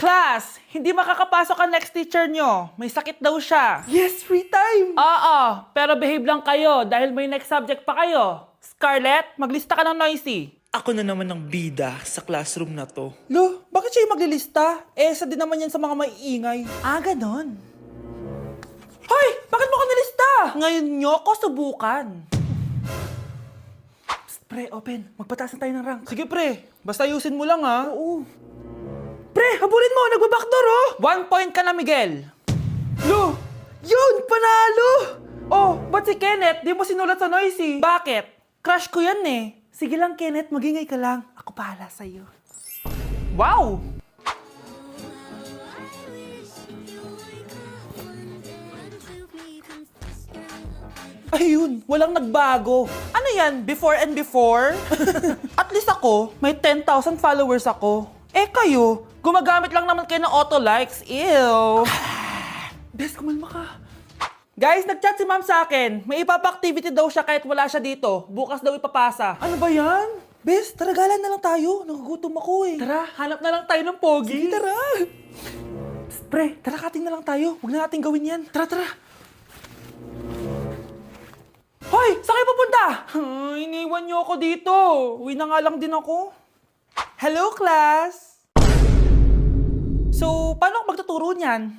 Class, hindi makakapasok ang next teacher nyo. May sakit daw siya. Yes, free time! Oo, pero behave lang kayo dahil may next subject pa kayo. Scarlett, maglista ka ng noisy. Ako na naman ang bida sa classroom na to. Lo, bakit siya yung maglilista? Isa din naman yan sa mga maiingay. Ah, ganon. Hoy! Bakit mo ka nilista? Ngayon nyo ko subukan. Psst, pre, open. Magpataas na tayo ng rank. Sige, pre. Basta ayusin mo lang, ha? Oo. Pre, habulin mo! Nagbabackdoor, oh! 1 point ka na, Miguel. Lo! Yun! Panalo! Oh, ba't si Kenneth di mo sinulat sa noisy? Bakit? Crush ko yan, eh. Sige lang, Kenneth. Magingay ka lang. Ako bahala sa'yo. Wow! Ayun, walang nagbago. Ano yan? Before and before? At least ako, may 10,000 followers ako. Eh kayo, gumagamit lang naman kayo ng auto-likes. Ew. Bes, kumalma ka. Guys, nag-chat si ma'am sa akin. May ipapa-activity daw siya kahit wala siya dito. Bukas daw ipapasa. Ano ba yan? Bes, tara galan na lang tayo. Nagugutom ako eh. Tara, hanap na lang tayo ng pogi. Sige, tara. Psst, pre, tara kating na lang tayo. Huwag na natin gawin yan. Tara, tara. Hoy! Saan kayo pupunta? Iniwan niyo ako dito. Uwi na nga lang din ako. Hello, class! So, paano ako magtuturo niyan?